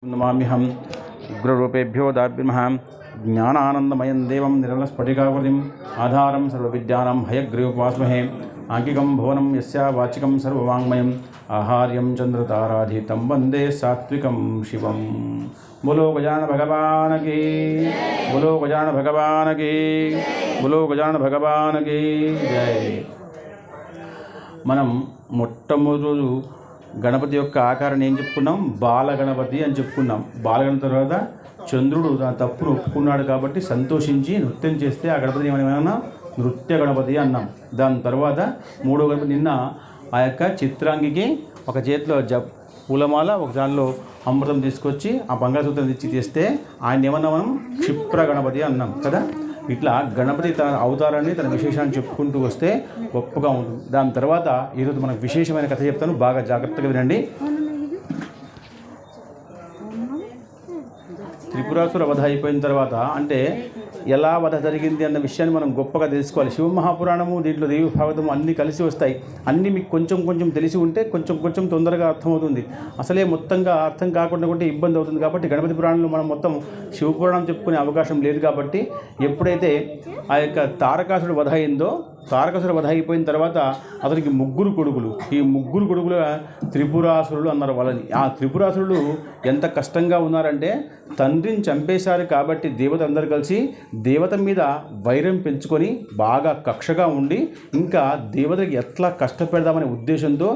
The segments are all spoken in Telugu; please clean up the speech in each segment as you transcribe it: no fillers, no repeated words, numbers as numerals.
नमाम्यहं उग्ररूपेभ्यो दाभ्यमः ज्ञानानन्दमयं देवं निर्मलस्फटिकाकृतिम् आधारं सर्वविद्यानां हयग्रीवोपास्महे आंगिकं भुवनं यस्य वाचिकं सर्ववाङ्मयम् आहार्यं चन्द्रताराधितं वन्दे सात्विकं शिवं। बोलो गजानन भगवान की, बोलो गजानन भगवान की, बोलो गजानन भगवान की जय। మనం మొట్టమొదటి గణపతి యొక్క ఆకారాన్ని ఏం చెప్పుకున్నాం? బాలగణపతి అని చెప్పుకున్నాం. బాలగణపతి తర్వాత చంద్రుడు తన తప్పును ఒప్పుకున్నాడు కాబట్టి సంతోషించి నృత్యం చేస్తే ఆ గణపతిని ఏమైనా నృత్య గణపతి అన్నాం. దాని తర్వాత మూడో గణపతి నిన్న ఆ యొక్క చిత్రాంగికి ఒక చేతిలో పూలమాల ఒక దానిలో అమృతం తీసుకొచ్చి ఆ బంగాళసూత్రం తెచ్చి తీస్తే ఆయన ఏమన్నా మనం క్షిప్ర గణపతి అన్నాం కదా. ఇట్లా గణపతి తన అవతారాన్ని తన విశేషాన్ని చెప్పుకుంటూ వస్తే గొప్పగా ఉంటుంది. దాని తర్వాత ఈరోజు మనకు విశేషమైన కథ చెప్తాను, బాగా జాగ్రత్తగా వినండి. త్రిపురాసుర వధ అయిపోయిన తర్వాత అంటే ఎలా వధ జరిగింది అన్న విషయాన్ని మనం గొప్పగా తెలుసుకోవాలి. శివమహాపురాణము దీంట్లో దేవి భాగవతము అన్నీ కలిసి వస్తాయి. అన్నీ మీకు కొంచెం కొంచెం తెలిసి ఉంటే కొంచెం తొందరగా అర్థమవుతుంది. అసలే మొత్తంగా అర్థం కాకుండా ఉంటే ఇబ్బంది అవుతుంది. కాబట్టి గణపతి పురాణంలో మనం మొత్తం శివపురాణం చెప్పుకునే అవకాశం లేదు. కాబట్టి ఎప్పుడైతే ఆ యొక్క తారకాసుడు వధ అయిందో, తారకాసుడు వధ అయిపోయిన తర్వాత అతనికి ముగ్గురు కొడుకులు, ఈ ముగ్గురు కొడుకులు త్రిపురాసురులు అన్నారు వాళ్ళని. ఆ త్రిపురాసురులు ఎంత కష్టంగా ఉన్నారంటే తండ్రిని చంపేశారు కాబట్టి దేవత అందరు కలిసి దేవత మీద వైరం పెంచుకొని బాగా కక్షగా ఉండి ఇంకా దేవతకి ఎట్లా కష్టపెడదామనే ఉద్దేశంతో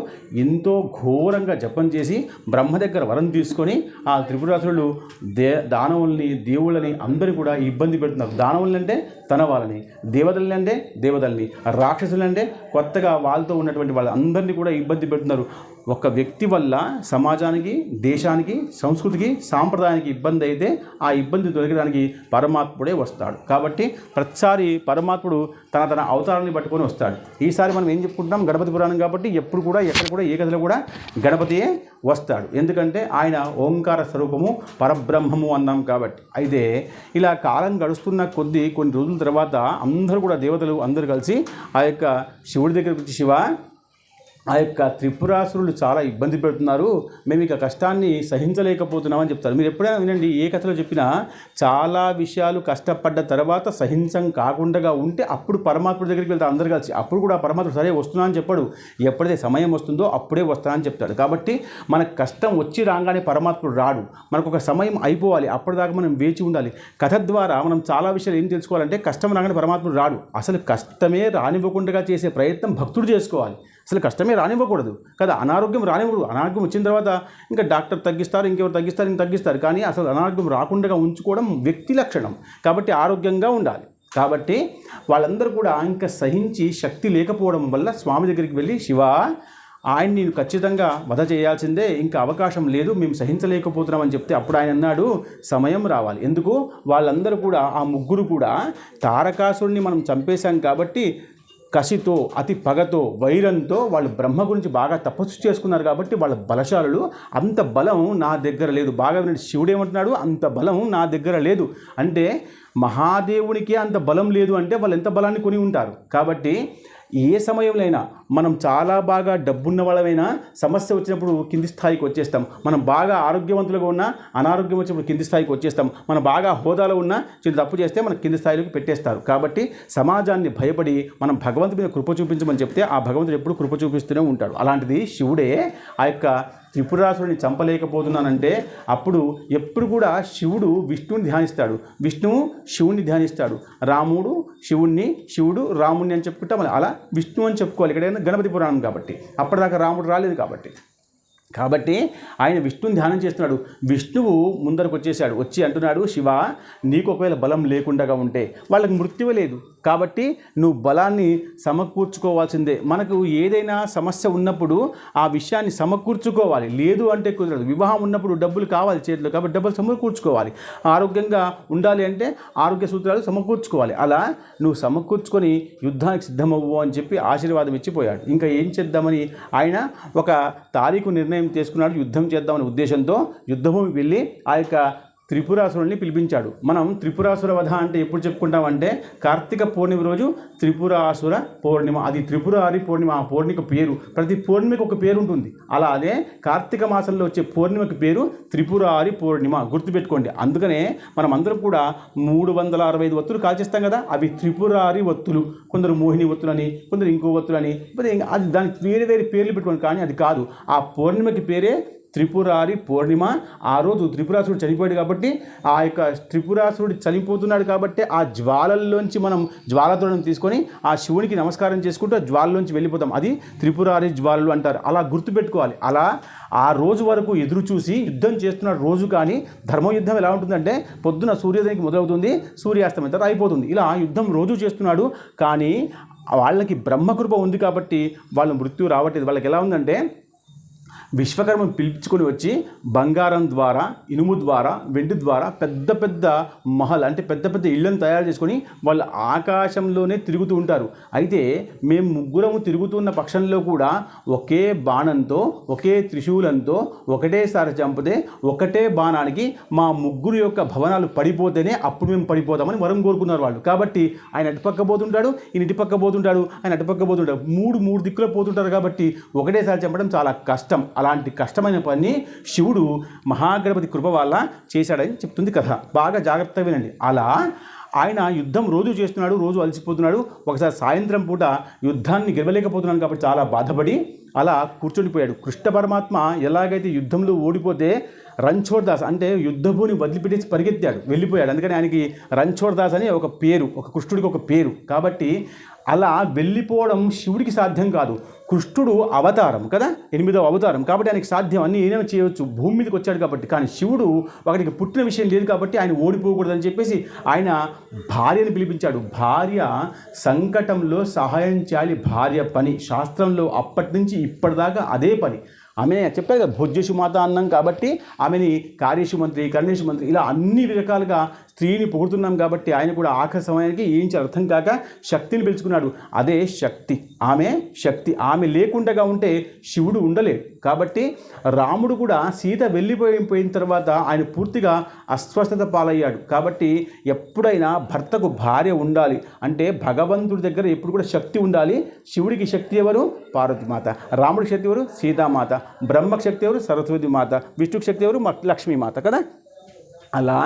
ఎంతో ఘోరంగా జపం చేసి బ్రహ్మ దగ్గర వరం తీసుకొని ఆ త్రిపురాసురులు దానవుల్ని దేవుళ్ళని అందరూ కూడా ఇబ్బంది పెడుతున్నారు. దానవుల్ని అంటే తన వాళ్ళని, దేవతల్ని అంటే దేవతల్ని, రాక్షసులు అంటే కొత్తగా వాళ్ళతో ఉన్నటువంటి వాళ్ళందరినీ కూడా ఇబ్బంది పెడుతున్నారు. ఒక వ్యక్తి వల్ల సమాజానికి, దేశానికి, సంస్కృతికి, సాంప్రదాయానికి ఇబ్బంది అయితే ఆ ఇబ్బంది తొలగడానికి పరమాత్ముడే వస్తాడు. కాబట్టి ప్రతిసారి పరమాత్ముడు తన అవతారాన్ని పట్టుకొని వస్తాడు. ఈసారి మనం ఏం చెప్పుకుంటున్నాం? గణపతి పురాణం కాబట్టి ఎప్పుడు కూడా ఎక్కడ కూడా ఏ కథలో కూడా గణపతియే వస్తాడు. ఎందుకంటే ఆయన ఓంకార స్వరూపము, పరబ్రహ్మము అన్నాం కాబట్టి. అయితే ఇలా కాలం గడుస్తున్న కొద్దీ కొన్ని రోజుల తర్వాత అందరూ కూడా దేవతలు అందరూ కలిసి ఆ యొక్క శివుడి దగ్గరికి వచ్చి, శివ, ఆ యొక్క త్రిపురాసురులు చాలా ఇబ్బంది పెడుతున్నారు, మేము ఇక కష్టాన్ని సహించలేకపోతున్నామని చెప్తారు. మీరు ఎప్పుడైనా వినండి, ఏ కథలో చెప్పినా చాలా విషయాలు కష్టపడ్డ తర్వాత సహించం కాకుండా ఉంటే అప్పుడు పరమాత్ముడి దగ్గరికి వెళ్తారు అందరు కలిసి. అప్పుడు కూడా పరమాత్ముడు సరే వస్తున్నా అని చెప్పాడు, ఎప్పుడైతే సమయం వస్తుందో అప్పుడే వస్తానని చెప్తాడు. కాబట్టి మనకు కష్టం వచ్చి రాగానే పరమాత్ముడు రాడు, మనకు ఒక సమయం అయిపోవాలి, అప్పటిదాకా మనం వేచి ఉండాలి. కథ ద్వారా మనం చాలా విషయాలు ఏం తెలుసుకోవాలంటే కష్టం రాగానే పరమాత్ముడు రాడు, అసలు కష్టమే రానివ్వకుండా చేసే ప్రయత్నం భక్తుడు చేసుకోవాలి. అసలు కష్టమే రానివ్వకూడదు కదా, అనారోగ్యం రానివ్వకూడదు. అనారోగ్యం వచ్చిన తర్వాత ఇంకా డాక్టర్ తగ్గిస్తారు, ఇంకెవరు తగ్గిస్తారు. కానీ అసలు అనారోగ్యం రాకుండా ఉంచుకోవడం వ్యక్తి లక్షణం. కాబట్టి ఆరోగ్యంగా ఉండాలి. కాబట్టి వాళ్ళందరూ కూడా ఇంకా సహించి శక్తి లేకపోవడం వల్ల స్వామి దగ్గరికి వెళ్ళి, శివ, ఆయన్ని నేను ఖచ్చితంగా వధ చేయాల్సిందే, ఇంకా అవకాశం లేదు, మేము సహించలేకపోతున్నామని చెప్తే అప్పుడు ఆయన అన్నాడు, సమయం రావాలి. ఎందుకు? వాళ్ళందరూ కూడా ఆ ముగ్గురు కూడా తారకాసురుడిని మనం చంపేశాం కాబట్టి కసితో, అతి పగతో, వైరంతో వాళ్ళు బ్రహ్మ గురించి బాగా తపస్సు చేసుకున్నారు కాబట్టి వాళ్ళ బలశాలులు. అంత బలం నా దగ్గర లేదు. బాగా వినండి, శివుడు ఏమంటున్నాడు? అంత బలం నా దగ్గర లేదు అంటే మహాదేవునికి అంత బలం లేదు అంటే వాళ్ళు ఎంత బలాన్ని కొని ఉంటారు. కాబట్టి ఏ సమయంలో మనం చాలా బాగా డబ్బున్న వాళ్ళమైనా సమస్య వచ్చినప్పుడు కింది స్థాయికి వచ్చేస్తాం. మనం బాగా ఆరోగ్యవంతులుగా ఉన్నా అనారోగ్యం వచ్చినప్పుడు కింది స్థాయికి వచ్చేస్తాం. మనం బాగా హోదాలో ఉన్నా చిన్న తప్పు చేస్తే మనం కింది స్థాయిలోకి పెట్టేస్తారు. కాబట్టి సమాజాన్ని భయపడి మనం భగవంతుడి మీద కృప చూపించమని చెప్తే ఆ భగవంతుడు ఎప్పుడు కృప చూపిస్తూనే ఉంటాడు. అలాంటిది శివుడే ఆ యొక్క త్రిపురాసురుని చంపలేకపోతున్నానంటే అప్పుడు ఎప్పుడు కూడా శివుడు విష్ణువుని ధ్యానిస్తాడు, విష్ణువు శివుణ్ణి ధ్యానిస్తాడు, రాముడు శివుణ్ణి, శివుడు రాముణ్ణి అని చెప్పుకుంటా మనం అలా విష్ణువు అని చెప్పుకోవాలి. ఇక్కడ గణపతి పురాణం కాబట్టి అప్పటిదాకా రాముడు రాలేదు కాబట్టి ఆయన విష్ణుని ధ్యానం చేస్తున్నాడు. విష్ణువు ముందరకు వచ్చేసాడు, వచ్చి అంటున్నాడు, శివ, నీకు ఒకవేళ బలం లేకుండా ఉంటే వాళ్ళకి మృత్యువు లేదు కాబట్టి నువ్వు బలాన్ని సమకూర్చుకోవాల్సిందే. మనకు ఏదైనా సమస్య ఉన్నప్పుడు ఆ విషయాన్ని సమకూర్చుకోవాలి, లేదు అంటే కుదరదు. వివాహం ఉన్నప్పుడు డబ్బులు కావాలి చేతిలో, కాబట్టి డబ్బులు సమకూర్చుకోవాలి. ఆరోగ్యంగా ఉండాలి అంటే ఆరోగ్య సూత్రాలు సమకూర్చుకోవాలి. అలా నువ్వు సమకూర్చుకొని యుద్ధానికి సిద్ధమవ్వు అని చెప్పి ఆశీర్వాదం ఇచ్చిపోయాడు. ఇంకా ఏం చేద్దామని ఆయన ఒక తారీఖు నిర్ణయం తీసుకున్నాడు, యుద్ధం చేద్దామనే ఉద్దేశంతో యుద్ధభూమికి వెళ్ళి ఆ యొక్క త్రిపురాసురుల్ని పిలిపించాడు. మనం త్రిపురాసుర వధ అంటే ఎప్పుడు చెప్పుకుంటామంటే కార్తీక పౌర్ణమి రోజు త్రిపురాసుర పౌర్ణిమ. అది త్రిపురారి పౌర్ణిమ. ఆ పౌర్ణిక పేరు, ప్రతి పౌర్ణిమకి ఒక పేరు ఉంటుంది. అలా అదే కార్తీక మాసంలో వచ్చే పౌర్ణిమకి పేరు త్రిపురారి పౌర్ణిమ, గుర్తుపెట్టుకోండి. అందుకనే మనం అందరం కూడా 365 ఒత్తులు కాల్చేస్తాం కదా, అవి త్రిపురారి ఒత్తులు. కొందరు మోహిని ఒత్తులని, కొందరు ఇంకో ఒత్తులని, అది దానికి వేరే వేరే పేర్లు పెట్టుకోండి. కానీ అది కాదు, ఆ పౌర్ణిమకి పేరే త్రిపురారి పౌర్ణిమ. ఆ రోజు త్రిపురాసురుడు చనిపోయాడు కాబట్టి, ఆ యొక్క త్రిపురాసురుడు చనిపోతున్నాడు కాబట్టి ఆ జ్వాలల్లోంచి మనం జ్వాలతోడం తీసుకొని ఆ శివునికి నమస్కారం చేసుకుంటూ ఆ జ్వాలలోంచి వెళ్ళిపోతాం. అది త్రిపురారి జ్వాలలు అంటారు. అలా గుర్తుపెట్టుకోవాలి. అలా ఆ రోజు వరకు ఎదురు చూసి యుద్ధం చేస్తున్న రోజు. కానీ ధర్మయుద్ధం ఎలా ఉంటుందంటే పొద్దున సూర్యోదయానికి మొదలవుతుంది, సూర్యాస్తమయం తర్వాత అయిపోతుంది. ఇలా యుద్ధం రోజు చేస్తున్నాడు. కానీ వాళ్ళకి బ్రహ్మకృప ఉంది కాబట్టి వాళ్ళ మృత్యు రావట్లేదు. వాళ్ళకి ఎలా ఉందంటే విశ్వకర్మను పిలుచుకొని వచ్చి బంగారం ద్వారా, ఇనుము ద్వారా, వెండి ద్వారా పెద్ద పెద్ద మహల్ అంటే పెద్ద పెద్ద ఇళ్లను తయారు చేసుకొని వాళ్ళు ఆకాశంలోనే తిరుగుతూ ఉంటారు. అయితే మేము ముగ్గురము తిరుగుతున్న పక్షంలో కూడా ఒకే బాణంతో, ఒకే త్రిశూలంతో ఒకటేసారి చంపితే ఒకటే బాణానికి మా ముగ్గురు యొక్క భవనాలు పడిపోతేనే అప్పుడు మేము పడిపోతామని వరం కోరుకున్నారు వాళ్ళు. కాబట్టి ఆయన అటుపక్క పోతుంటాడు, ఈయన ఇటుపక్క పోతుంటాడు, ఆయన అటుపక్క పోతుంటాడు, మూడు దిక్కులో పోతుంటారు. కాబట్టి ఒకటేసారి చంపడం చాలా కష్టం. అలాంటి కష్టమైన పని శివుడు మహాగణపతి కృప వల్ల చేశాడని చెప్తుంది కథ. బాగా జాగ్రత్తగా వినండి. అలా ఆయన యుద్ధం రోజు చేస్తున్నాడు, రోజు అలసిపోతున్నాడు. ఒకసారి సాయంత్రం పూట యుద్ధాన్ని గెలవలేకపోతున్నాడు కాబట్టి చాలా బాధపడి అలా కూర్చొనిపోయాడు. కృష్ణ పరమాత్మ ఎలాగైతే యుద్ధంలో ఓడిపోతే రణ్ఛోడ్ దాస్ అంటే యుద్ధభూని వదిలిపెట్టేసి పరిగెత్తాడు, వెళ్ళిపోయాడు. అందుకని ఆయనకి రణ్ఛోడ్ దాస్ అని ఒక పేరు, ఒక కృష్ణుడికి ఒక పేరు. కాబట్టి అలా వెళ్ళిపోవడం శివుడికి సాధ్యం కాదు. కృష్ణుడు అవతారం కదా, 8వ అవతారం కాబట్టి ఆయనకి సాధ్యం, అన్నీ ఏమైనా చేయవచ్చు. భూమి మీదకి వచ్చాడు కాబట్టి. కానీ శివుడు ఒకటికి పుట్టిన విషయం లేదు కాబట్టి ఆయన ఓడిపోకూడదని చెప్పేసి ఆయన భార్యను పిలిపించాడు. భార్య సంకటంలో సహాయం చేయాలి, భార్య పని. శాస్త్రంలో అప్పటి నుంచి ఇప్పటిదాకా అదే పని. ఆమె చెప్పారు కదా, భోజ్యశు మాత అన్నాం కాబట్టి ఆమెని కార్యేషు మంత్రి, కర్ణేషు మంత్రి, ఇలా అన్ని రకాలుగా స్త్రీని పొగుడుతున్నాం కాబట్టి ఆయన కూడా ఆఖరి సమయానికి ఏం అర్థం కాక శక్తిని పిలుచుకున్నాడు. అదే శక్తి, ఆమె శక్తి. ఆమె లేకుండా ఉంటే శివుడు ఉండలేడు. కాబట్టి రాముడు కూడా సీత వెళ్ళిపోయిన తర్వాత ఆయన పూర్తిగా అస్వస్థత పాలయ్యాడు. కాబట్టి ఎప్పుడైనా భర్తకు భార్య ఉండాలి అంటే భగవంతుడి దగ్గర ఎప్పుడు కూడా శక్తి ఉండాలి. శివుడికి శక్తి ఎవరు? పార్వతీమాత. రాముడికి శక్తి ఎవరు? సీతామాత. బ్రహ్మకు శక్తి ఎవరు? సరస్వతి మాత. విష్ణుకి శక్తి ఎవరు? లక్ష్మీమాత కదా. అలా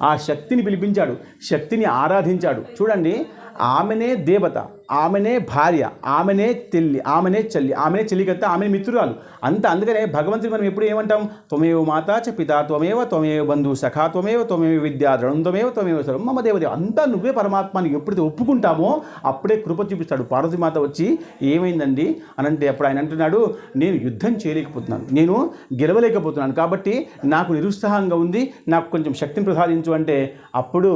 ఆ శక్తిని పిలిపించాడు, శక్తిని ఆరాధించాడు. చూడండి, ఆమెనే దేవత, ఆమెనే భార్య, ఆమెనే తెల్లి, ఆమెనే చెల్లి, ఆమెనే చెల్లికత్త, ఆమె మిత్రురాలు అంత. అందుకనే భగవంతుని మనం ఎప్పుడు ఏమంటాం? త్వమేవ మాతా చ పితా త్వమేవ, త్వమేవ బంధు సఖా త్వమేవ, త్వమేవ విద్యా ద్రవం త్వమేవ, త్వమేవ సర్వం మమ దేవదేవ. అంతా నువ్వే పరమాత్మని ఎప్పుడైతే ఒప్పుకుంటామో అప్పుడే కృప చూపిస్తాడు. పార్వతీమాత వచ్చి ఏమైందండి అనంటే అప్పుడు ఆయన అంటున్నాడు, నేను యుద్ధం చేయలేకపోతున్నాను, నేను గెలవలేకపోతున్నాను, కాబట్టి నాకు నిరుత్సాహంగా ఉంది, నాకు కొంచెం శక్తిని ప్రసాదించు అంటే అప్పుడు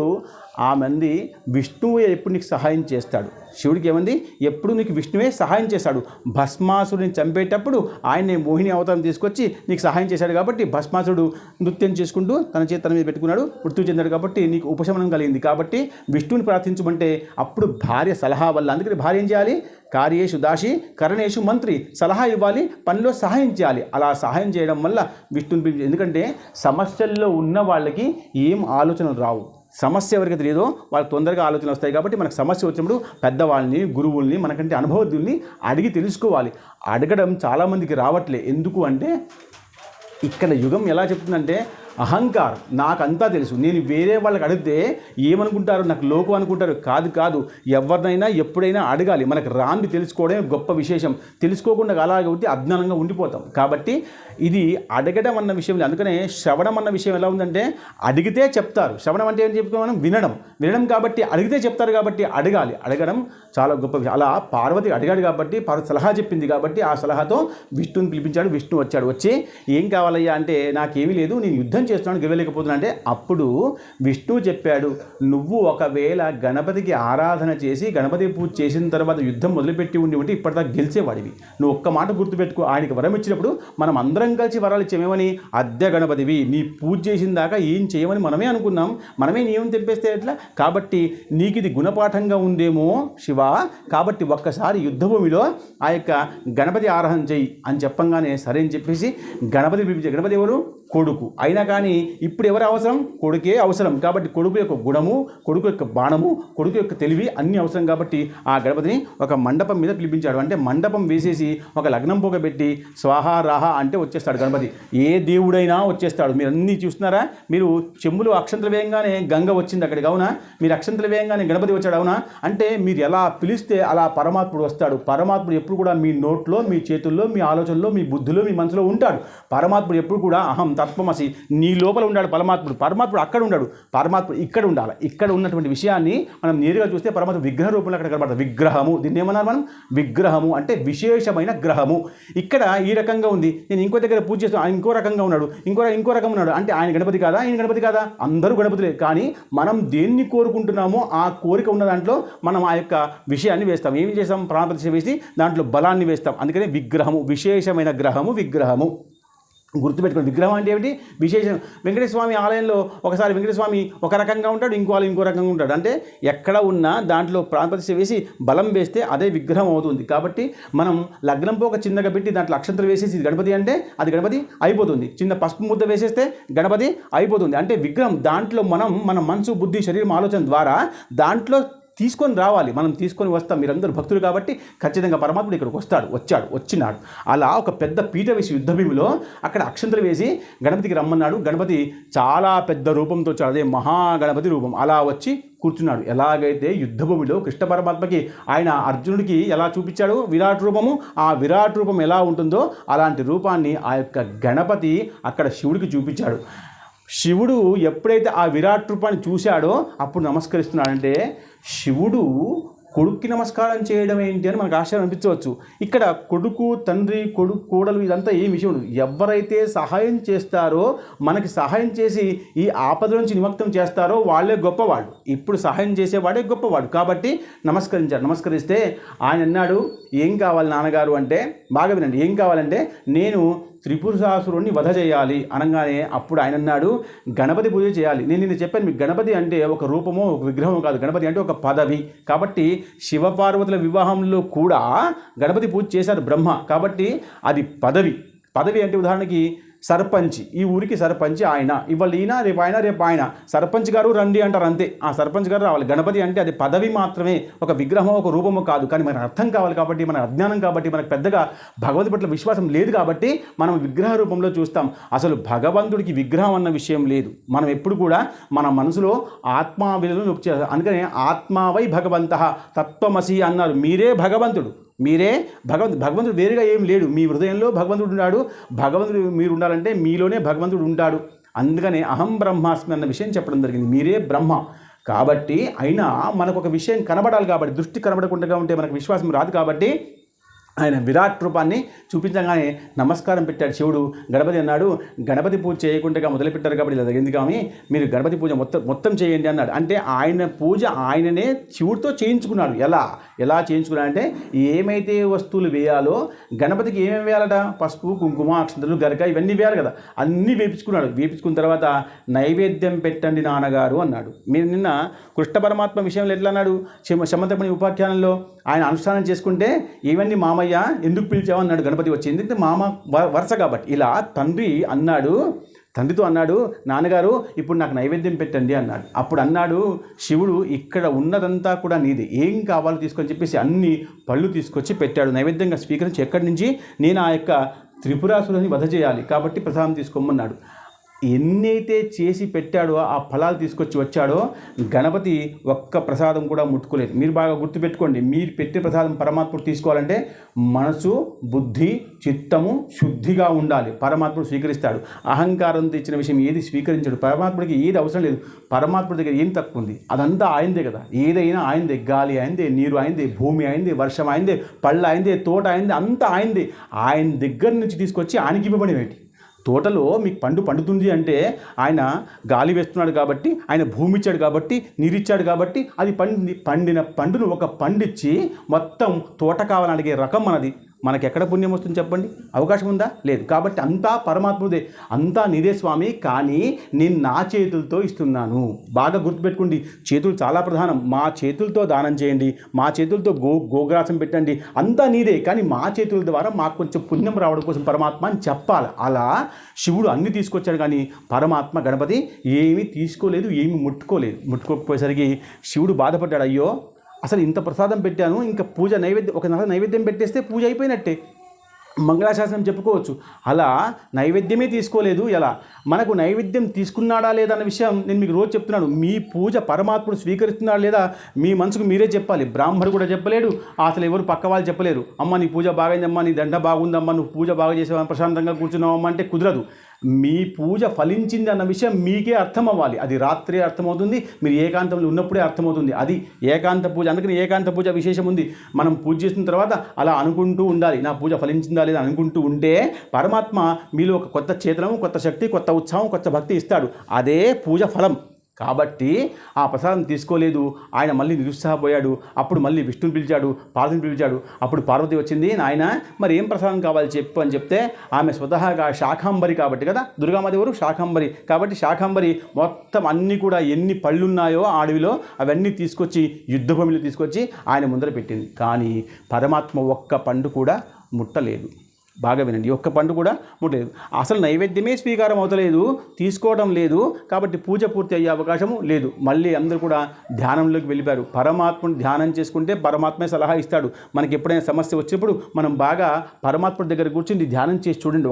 ఆమంది విష్ణువు ఎప్పుడు నీకు సహాయం చేస్తాడు. శివుడికి ఏమంది? ఎప్పుడు నీకు విష్ణువే సహాయం చేశాడు. భస్మాసురుడిని చంపేటప్పుడు ఆయనే మోహిని అవతారం తీసుకొచ్చి నీకు సహాయం చేశాడు. కాబట్టి భస్మాసురుడు నృత్యం చేసుకుంటూ తన చేతి తన మీద పెట్టుకున్నాడు, మృత్యు చెందాడు. కాబట్టి నీకు ఉపశమనం కలిగింది. కాబట్టి విష్ణువుని ప్రార్థించమంటే అప్పుడు భార్య సలహా వల్ల. అందుకని భార్య ఏం చేయాలి? కార్యేషు దాసి, కరణేషు మంత్రి. సలహా ఇవ్వాలి, పనిలో సహాయం చేయాలి. అలా సహాయం చేయడం వల్ల విష్ణుని. ఎందుకంటే సమస్యల్లో ఉన్న వాళ్ళకి ఏం ఆలోచనలు రావు. సమస్య ఎవరికి తెలియదో వాళ్ళకి తొందరగా ఆలోచనలు వస్తాయి. కాబట్టి మనకు సమస్య వచ్చినప్పుడు పెద్దవాళ్ళని, గురువుల్ని, మనకంటే అనుభవజ్ఞుల్ని అడిగి తెలుసుకోవాలి. అడగడం చాలామందికి రావట్లే. ఎందుకు అంటే ఇక్కడ యుగం ఎలా చెప్తుందంటే అహంకారం, నాకంతా తెలుసు, నేను వేరే వాళ్ళకి అడిగితే ఏమనుకుంటారు, నాకు లోకం అనుకుంటారు. కాదు, ఎవరినైనా ఎప్పుడైనా అడగాలి. మనకు రాంది తెలుసుకోవడమే గొప్ప విశేషం. తెలుసుకోకుండా అలాగే ఉంటే అజ్ఞానంగా ఉండిపోతాం. కాబట్టి ఇది అడగడం అన్న విషయం. అందుకనే శ్రవణం అన్న విషయం ఎలా ఉందంటే అడిగితే చెప్తారు. శ్రవణం అంటే ఏం చెప్పుకోవాలి? వినడం కాబట్టి అడిగితే చెప్తారు. కాబట్టి అడగాలి. అడగడం చాలా గొప్ప విషయం. అలా పార్వతి అడిగాడు కాబట్టి, పార్వతి సలహా చెప్పింది కాబట్టి ఆ సలహాతో విష్ణుని పిలిపించాడు. విష్ణు వచ్చాడు. వచ్చి ఏం కావాలయ్యా అంటే నాకేమీ లేదు, నేను యుద్ధం చేస్తున్నాను, గెలవలేకపోతున్నా అంటే అప్పుడు విష్ణువు చెప్పాడు, నువ్వు ఒకవేళ గణపతికి ఆరాధన చేసి గణపతి పూజ చేసిన తర్వాత యుద్ధం మొదలుపెట్టి ఉంటే ఇప్పటిదాకా గెలిచేవాడివి. నువ్వు ఒక్క మాట గుర్తుపెట్టుకో, ఆయనకి వరం ఇచ్చినప్పుడు మనం అందరం కలిసి వరాలు ఇచ్చేమేమని? అద్దె గణపతివి, నీ పూజ చేసిన దాకా ఏం చేయమని మనమే అనుకున్నాం, మనమే నియమం తెంపేస్తే ఎట్లా? కాబట్టి నీకు ఇది గుణపాఠంగా ఉందేమో శివ, కాబట్టి ఒక్కసారి యుద్ధభూమిలో ఆ యొక్క గణపతి ఆరాధన చెయ్యి అని చెప్పంగానే సరే అని చెప్పేసి గణపతి పిలిపించారు. గణపతి ఎవరు? కొడుకు. అయినా కానీ ఇప్పుడు ఎవరు అవసరం? కొడుకే అవసరం. కాబట్టి కొడుకు యొక్క గుణము, కొడుకు యొక్క బాణము, కొడుకు యొక్క తెలివి అన్నీ అవసరం. కాబట్టి ఆ గణపతిని ఒక మండపం మీద పిలిపించాడు. అంటే మండపం వేసేసి ఒక లగ్నం పోగ పెట్టి స్వాహా రాహా అంటే వచ్చేస్తాడు గణపతి. ఏ దేవుడైనా వచ్చేస్తాడు. మీరు అన్నీ చూస్తున్నారా? మీరు చెంబులు అక్షంతలు వేయంగానే గంగ వచ్చింది అక్కడికి, అవునా? మీరు అక్షంతలు వేయంగానే గణపతి వచ్చాడు, అవునా? అంటే మీరు ఎలా పిలిస్తే అలా పరమాత్ముడు వస్తాడు. పరమాత్ముడు ఎప్పుడు కూడా మీ నోట్లో, మీ చేతుల్లో, మీ ఆలోచనలో, మీ బుద్ధిలో, మీ మనసులో ఉంటాడు. పరమాత్ముడు ఎప్పుడు కూడా అహం తత్వమసి, నీ లోపల ఉన్నాడు పరమాత్ముడు. పరమాత్ముడు అక్కడ ఉన్నాడు, పరమాత్ముడు ఇక్కడ ఉండాలి. ఇక్కడ ఉన్నటువంటి విషయాన్ని మనం నేరుగా చూస్తే పరమాత్ముడు విగ్రహ రూపంలో అక్కడ కనబడతాడు. విగ్రహము, దీన్ని ఏమన్నారు మనం? విగ్రహము అంటే విశేషమైన గ్రహము. ఇక్కడ ఈ రకంగా ఉంది, నేను ఇంకో దగ్గర పూజ చేస్తాను, ఆయన ఇంకో రకంగా ఉన్నాడు, ఇంకో రకం ఉన్నాడు. అంటే ఆయన గణపతి కాదా? ఆయన గణపతి కాదా? అందరూ గణపతులే. కానీ మనం దేన్ని కోరుకుంటున్నామో ఆ కోరిక ఉన్న దాంట్లో మనం ఆ యొక్క విషయాన్ని వేస్తాం. ఏమి చేస్తాం? ప్రాణప్రతిష్ఠ వేసి దాంట్లో బలాన్ని వేస్తాం. అందుకనే విగ్రహము, విశేషమైన గ్రహము, విగ్రహము. గుర్తుపెట్టుకోండి, విగ్రహం అంటే ఏమిటి? విశేషం. వెంకటేశ్వర స్వామి ఆలయంలో ఒకసారి వెంకటేశ్వర స్వామి ఒక రకంగా ఉంటాడు, ఇంకో రకంగా ఉంటాడు. అంటే ఎక్కడ ఉన్నా దాంట్లో ప్రాణప్రతిష్ఠ వేసి బలం వేస్తే అదే విగ్రహం అవుతుంది. కాబట్టి మనం లగ్నం పోక చిన్నగా పెట్టి దాంట్లో అక్షంతలు వేసేసి ఇది గణపతి అంటే అది గణపతి అయిపోతుంది. చిన్న పసుపు ముద్ద వేసేస్తే గణపతి అయిపోతుంది. అంటే విగ్రహం దాంట్లో మన మనసు, బుద్ధి, శరీరం, ఆలోచన ద్వారా దాంట్లో తీసుకొని రావాలి. మనం తీసుకొని వస్తాం. మీరందరూ భక్తులు కాబట్టి ఖచ్చితంగా పరమాత్ముడు ఇక్కడికి వచ్చినాడు. అలా ఒక పెద్ద పీఠ వేసి యుద్ధభూమిలో అక్కడ అక్షంతలు వేసి గణపతికి రమ్మన్నాడు. గణపతి చాలా పెద్ద రూపంతో వచ్చాడు, అదే మహాగణపతి రూపం. అలా వచ్చి కూర్చున్నాడు. ఎలాగైతే యుద్ధభూమిలో కృష్ణ పరమాత్మకి ఆయన అర్జునుడికి ఎలా చూపించాడు విరాట్ రూపము, ఆ విరాట్ రూపం ఎలా ఉంటుందో అలాంటి రూపాన్ని ఆ యొక్క గణపతి అక్కడ శివుడికి చూపించాడు. శివుడు ఎప్పుడైతే ఆ విరాట్ రూపాన్ని చూశాడో అప్పుడు నమస్కరిస్తున్నాడంటే శివుడు కొడుక్కి నమస్కారం చేయడం ఏంటి అని మనకు ఆశ్చర్యం అనిపించవచ్చు. ఇక్కడ కొడుకు, తండ్రి, కొడుకు, కోడలు ఇదంతా ఏం విషయం. ఎవరైతే సహాయం చేస్తారో, మనకి సహాయం చేసి ఈ ఆపద నుంచి నిమగ్నం చేస్తారో వాళ్ళే గొప్పవాళ్ళు. ఇప్పుడు సహాయం చేసేవాడే గొప్పవాడు. కాబట్టి నమస్కరించాడు. నమస్కరిస్తే ఆయన అన్నాడు, ఏం కావాలి నాన్నగారు అంటే, బాగా వినండి, ఏం కావాలంటే నేను త్రిపురాసురుణ్ణి వధ చేయాలి అనగానే అప్పుడు ఆయన అన్నాడు, గణపతి పూజ చేయాలి. నేను చెప్పాను మీకు, గణపతి అంటే ఒక రూపమో ఒక విగ్రహమో కాదు, గణపతి అంటే ఒక పదవి. కాబట్టి శివపార్వతుల వివాహంలో కూడా గణపతి పూజ చేశారు బ్రహ్మ. కాబట్టి అది పదవి. పదవి అంటే ఉదాహరణకి సర్పంచ్, ఈ ఊరికి సర్పంచ్ ఆయన, ఇవాళ ఈయన, రేపు ఆయన, సర్పంచ్ గారు రండి అంటారు, అంతే. ఆ సర్పంచ్ గారు రావాలి. గణపతి అంటే అది పదవి మాత్రమే, ఒక విగ్రహమో ఒక రూపమో కాదు. కానీ మనకు అర్థం కావాలి కాబట్టి, మన అజ్ఞానం కాబట్టి, మనకు పెద్దగా భగవంతుడి పట్ల విశ్వాసం లేదు కాబట్టి మనం విగ్రహ రూపంలో చూస్తాం. అసలు భగవంతుడికి విగ్రహం అన్న విషయం లేదు. మనం ఎప్పుడు కూడా మన మనసులో ఆత్మా విలువను నొక్కి చేస్తాం. అందుకనే ఆత్మావై భగవంతః తత్వమసి అన్నారు. మీరే భగవంతుడు, మీరే భగవంతుడు వేరుగా ఏం లేడు. మీ హృదయంలో భగవంతుడు ఉన్నాడు. భగవంతుడు మీరు ఉండాలంటే మీలోనే భగవంతుడు ఉంటాడు. అందుకనే అహం బ్రహ్మాస్మి అన్న విషయం చెప్పడం జరిగింది. మీరే బ్రహ్మ. కాబట్టి అయినా మనకు ఒక విషయం కనబడాలి కాబట్టి, దృష్టి కనబడకుండా ఉంటే మనకు విశ్వాసం రాదు. కాబట్టి ఆయన విరాట్ రూపాన్ని చూపించగానే నమస్కారం పెట్టాడు శివుడు. గణపతి అన్నాడు, గణపతి పూజ చేయకుండా మొదలుపెట్టారు కాబట్టి ఇలా జరిగింది, కానీ మీరు గణపతి పూజ మొత్తం చేయండి అన్నాడు. అంటే ఆయన పూజ ఆయననే శివుడితో చేయించుకున్నాడు. ఎలా చేయించుకున్నాడంటే, ఏమైతే వస్తువులు వేయాలో గణపతికి ఏమేమి వేయాలట, పసుపు, కుంకుమ, అక్షంతలు, గరక ఇవన్నీ వేయాలి కదా, అన్నీ వేపించుకున్నాడు. వేపించుకున్న తర్వాత నైవేద్యం పెట్టండి నాన్నగారు అన్నాడు. మీరు నిన్న కృష్ణ పరమాత్మ విషయంలో ఎట్లా అన్నాడు, శమంతమణి ఉపాఖ్యానంలో ఆయన అనుష్ఠానం చేసుకుంటే ఇవన్నీ మామయ్య ఎందుకు పిలిచావు అన్నాడు గణపతి వచ్చి. ఎందుకంటే మామ వరుస కాబట్టి. ఇలా తండ్రితో అన్నాడు, నాన్నగారు ఇప్పుడు నాకు నైవేద్యం పెట్టండి అన్నాడు. అప్పుడు అన్నాడు శివుడు, ఇక్కడ ఉన్నదంతా కూడా నీది, ఏం కావాలో తీసుకొని చెప్పేసి అన్ని పళ్ళు తీసుకొచ్చి పెట్టాడు. నైవేద్యంగా స్వీకరించి ఎక్కడి నుంచి, నేను ఆ యొక్క త్రిపురాసురుని వధ చేయాలి కాబట్టి ప్రసాదం తీసుకోమన్నాడు. ఎన్నైతే చేసి పెట్టాడో ఆ ఫలాలు తీసుకొచ్చి వచ్చాడో గణపతి ఒక్క ప్రసాదం కూడా ముట్టుకోలేదు. మీరు బాగా గుర్తుపెట్టుకోండి, మీరు పెట్టే ప్రసాదం పరమాత్ముడు తీసుకోవాలంటే మనసు, బుద్ధి, చిత్తము శుద్ధిగా ఉండాలి. పరమాత్ముడు స్వీకరిస్తాడు. అహంకారంతో ఇచ్చిన విషయం ఏది స్వీకరించాడు. పరమాత్ముడికి ఏది అవసరం లేదు. పరమాత్ముడి దగ్గర ఏం తక్కువ ఉంది, అదంతా ఆయనదే కదా. ఏదైనా ఆయనదే. గాలి ఆయనదే, నీరు ఆయనదే, భూమి ఆయనదే, వర్షం ఆయనదే, పళ్ళ ఆయనదే, తోట ఆయనదే, అంతా ఆయనదే. ఆయన దగ్గర నుంచి తీసుకొచ్చి ఆయనకి ఇవ్వబడినవి. తోటలో మీకు పండు పండుతుంది అంటే ఆయన గాలి వేస్తున్నాడు కాబట్టి, ఆయన భూమి ఇచ్చాడు కాబట్టి, నీరిచ్చాడు కాబట్టి అది పండిన పండును ఒక పండిచ్చి మొత్తం తోట కావాలని అడిగే రకం మనది. మనకెక్కడ పుణ్యం వస్తుంది చెప్పండి? అవకాశం ఉందా? లేదు. కాబట్టి అంతా పరమాత్ముడే, అంతా నీదే స్వామి, కానీ నేను నా చేతులతో ఇస్తున్నాను. బాగా గుర్తుపెట్టుకోండి, చేతులు చాలా ప్రధానం. మా చేతులతో దానం చేయండి, మా చేతులతో గోగ్రాసం పెట్టండి, అంతా నీదే, కానీ మా చేతుల ద్వారా మాకు కొంచెం పుణ్యం రావడం కోసం పరమాత్మ అని చెప్పాలి. అలా శివుడు అన్ని తీసుకొచ్చాడు, కానీ పరమాత్మ గణపతి ఏమీ తీసుకోలేదు, ఏమీ ముట్టుకోకపోయేసరికి శివుడు బాధపడ్డాడు. అయ్యో, అసలు ఇంత ప్రసాదం పెట్టాను, ఇంకా పూజ నైవేద్యం, ఒక నైవేద్యం పెట్టేస్తే పూజ అయిపోయినట్టే, మంగళాశాసనం చెప్పుకోవచ్చు. అలా నైవేద్యమే తీసుకోలేదు. ఎలా మనకు నైవేద్యం తీసుకున్నాడా లేదా అన్న విషయం నేను మీకు రోజు చెప్తున్నాను. మీ పూజ పరమాత్ముడు స్వీకరిస్తున్నాడా లేదా మీ మనసుకు మీరే చెప్పాలి. బ్రాహ్మడు కూడా చెప్పలేడు, అసలు ఎవరు పక్క వాళ్ళు చెప్పలేరు. అమ్మ నీ పూజ బాగైందమ్మా, నీ దండ బాగుందమ్మా, నువ్వు పూజ బాగా చేసావా, ప్రశాంతంగా కూర్చున్నావమ్మా అంటే కుదరదు. మీ పూజ ఫలించింది అన్న విషయం మీకే అర్థం అవ్వాలి. అది రాత్రే అర్థమవుతుంది, మీరు ఏకాంతంలో ఉన్నప్పుడే అర్థమవుతుంది. అది ఏకాంత పూజ. అందుకని ఏకాంత పూజ విశేషం ఉంది. మనం పూజ చేసిన తర్వాత అలా అనుకుంటూ ఉండాలి, నా పూజ ఫలించిందా లేదా అనుకుంటూ ఉంటే పరమాత్మ మీలో ఒక కొత్త చేతనం, కొత్త శక్తి, కొత్త ఉత్సాహం, కొత్త భక్తి ఇస్తాడు. అదే పూజ ఫలం. కాబట్టి ఆ ప్రసాదం తీసుకోలేదు, ఆయన మళ్ళీ నిరుత్సాహపోయాడు. అప్పుడు మళ్ళీ విష్ణుని పిలిచాడు, పార్వతిని పిలిచాడు. అప్పుడు పార్వతి వచ్చింది, నాయన మరి ఏం ప్రసాదం కావాలి చెప్పు అని చెప్తే, ఆమె స్వతహాగా శాకాంబరి కాబట్టి కదా, దుర్గామాత ఎవరు? శాకాంబరి. కాబట్టి శాకాంబరి మొత్తం అన్నీ కూడా ఎన్ని పళ్ళున్నాయో అడవిలో అవన్నీ తీసుకొచ్చి యుద్ధభూమిలో తీసుకొచ్చి ఆయన ముందర పెట్టింది. కానీ పరమాత్మ ఒక్క పండు కూడా ముట్టలేదు. బాగా వినండి, ఒక్క పండు కూడా ముట్టలేదు. అసలు నైవేద్యమే స్వీకారం అవుతలేదు, తీసుకోవడం లేదు. కాబట్టి పూజ పూర్తి అయ్యే అవకాశము లేదు. మళ్ళీ అందరూ కూడా ధ్యానంలోకి వెళ్ళిపోయారు. పరమాత్మను ధ్యానం చేసుకుంటే పరమాత్మే సలహా ఇస్తాడు. మనకి ఎప్పుడైనా సమస్య వచ్చినప్పుడు మనం బాగా పరమాత్మ దగ్గర కూర్చుని ధ్యానం చేసి చూడండి.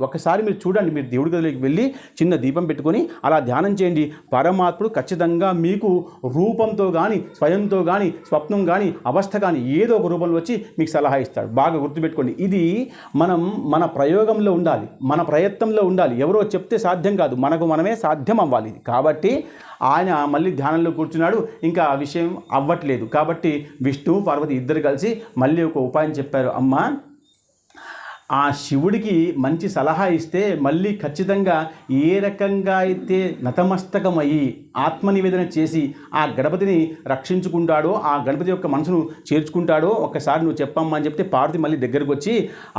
ఒక్కసారి మీరు చూడండి, మీరు దేవుడి గదిలోకి వెళ్ళి చిన్న దీపం పెట్టుకొని అలా ధ్యానం చేయండి. పరమాత్ముడు ఖచ్చితంగా మీకు రూపంతో కానీ, స్వయంతో కానీ, స్వప్నం కానీ, అవస్థ కానీ ఏదో ఒక రూపంలో వచ్చి మీకు సలహా ఇస్తాడు. బాగా గుర్తుపెట్టుకోండి. ఇది మనం మన ప్రయోగంలో ఉండాలి, మన ప్రయత్నంలో ఉండాలి. ఎవరో చెప్తే సాధ్యం కాదు, మనకు మనమే సాధ్యం అవ్వాలి. కాబట్టి ఆయన మళ్ళీ ధ్యానంలో కూర్చున్నాడు. ఇంకా ఆ విషయం అవ్వట్లేదు. కాబట్టి విష్ణు పార్వతి ఇద్దరు కలిసి మళ్ళీ ఒక ఉపాయం చెప్పారు. అమ్మ, ఆ శివుడికి మంచి సలహా ఇస్తే మళ్ళీ ఖచ్చితంగా ఏ రకంగా అయితే నతమస్తకమయ్యి ఆత్మనివేదన చేసి ఆ గణపతిని రక్షించుకుంటాడో, ఆ గణపతి యొక్క మనసును చేర్చుకుంటాడో ఒక్కసారి నువ్వు చెప్పమ్మా అని చెప్తే పార్వతి మళ్ళీ దగ్గరకు వచ్చి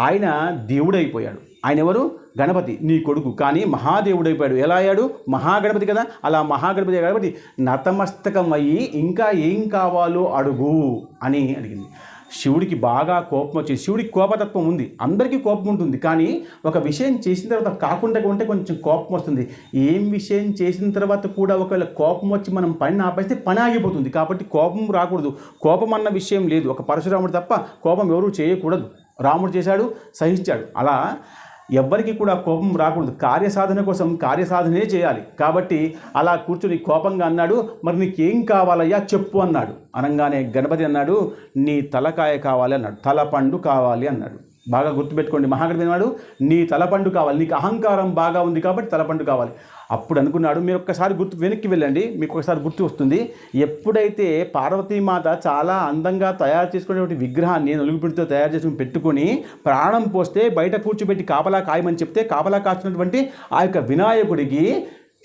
ఆయన దేవుడైపోయాడు. ఆయన ఎవరు? గణపతి, నీ కొడుకు. కానీ మహాదేవుడైపోయాడు. ఎలా అయ్యాడు? మహాగణపతి కదా. అలా గణపతి నతమస్తకమయ్యి ఇంకా ఏం కావాలో అడుగు అని అడిగింది. శివుడికి బాగా కోపం వచ్చింది. శివుడికి కోపతత్వం ఉంది, అందరికీ కోపం ఉంటుంది. కానీ ఒక విషయం చేసిన తర్వాత కాకుండా ఉంటే కొంచెం కోపం వస్తుంది. ఏం విషయం చేసిన తర్వాత కూడా ఒకవేళ కోపం వచ్చి మనం పని ఆపేస్తే పని ఆగిపోతుంది. కాబట్టి కోపం రాకూడదు. కోపం అన్న విషయం లేదు. ఒక పరశురాముడు తప్ప కోపం ఎవరూ చేయకూడదు. రాముడు చేశాడు, సహించాడు. అలా ఎవ్వరికి కూడా కోపం రాకూడదు. కార్యసాధన కోసం కార్యసాధనే చేయాలి. కాబట్టి అలా కూర్చుని కోపంగా అన్నాడు, మరి నీకేం కావాలయ్యా చెప్పు అన్నాడు. అనగానే గణపతి అన్నాడు, నీ తలకాయ కావాలి అన్నాడు, తలపండు కావాలి అన్నాడు. బాగా గుర్తుపెట్టుకోండి, మహాగణపతి అన్నాడు, నీ తలపండు కావాలి, నీకు అహంకారం బాగా ఉంది కాబట్టి తలపండు కావాలి. అప్పుడు అనుకున్నాడు, మీరు ఒక్కసారి వెనక్కి వెళ్ళండి, మీకు ఒకసారి గుర్తు వస్తుంది. ఎప్పుడైతే పార్వతీమాత చాలా అందంగా తయారు చేసుకునేటువంటి విగ్రహాన్ని నలుగుపిడితో తయారు చేసుకుని పెట్టుకొని ప్రాణం పోస్తే బయట కూర్చోబెట్టి కాపలా కాయమని చెప్తే కాపలా కాచినటువంటి ఆ యొక్క వినాయకుడికి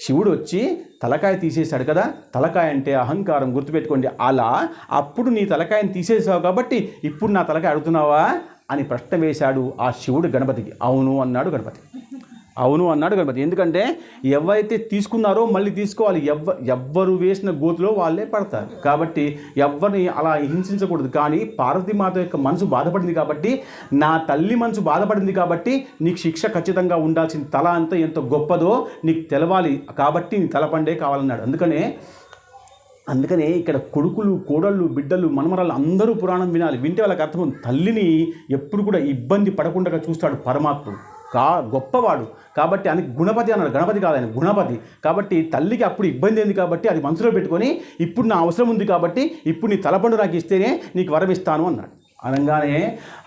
శివుడు వచ్చి తలకాయ తీసేశాడు కదా. తలకాయ అంటే అహంకారం, గుర్తుపెట్టుకోండి. అలా అప్పుడు నీ తలకాయని తీసేసావు కాబట్టి ఇప్పుడు నా తలకాయ అడుగుతున్నావా అని ప్రశ్న వేశాడు ఆ శివుడు గణపతికి. అవును అన్నాడు గణపతి. ఎందుకంటే ఎవరైతే తీసుకున్నారో మళ్ళీ తీసుకోవాలి. ఎవ్వరు వేసిన గోతులో వాళ్ళే పడతారు. కాబట్టి ఎవరిని అలా హింసించకూడదు. కానీ పార్వతీమాత యొక్క మనసు బాధపడింది కాబట్టి, నా తల్లి మనసు బాధపడింది కాబట్టి నీకు శిక్ష ఖచ్చితంగా ఉండాల్సిన తల అంతా ఎంత గొప్పదో నీకు తెలవాలి. కాబట్టి నీ తలపండే కావాలన్నాడు. అందుకనే ఇక్కడ కొడుకులు, కోడళ్ళు, బిడ్డలు, మనమరాలు అందరూ పురాణం వినాలి. వింటే వాళ్ళకి అర్థం. తల్లిని ఎప్పుడు కూడా ఇబ్బంది పడకుండా చూస్తాడు పరమాత్ముడు. గొప్పవాడు కాబట్టి అని గుణపతి అన్నాడు. గణపతి కాదు, ఆయన గుణపతి. కాబట్టి తల్లికి అప్పుడు ఇబ్బంది అయింది కాబట్టి అది మనసులో పెట్టుకొని ఇప్పుడు నా అవసరం ఉంది కాబట్టి ఇప్పుడు నీ తలపండు నాకు ఇస్తేనే నీకు వరం ఇస్తాను అన్నాడు. అనగానే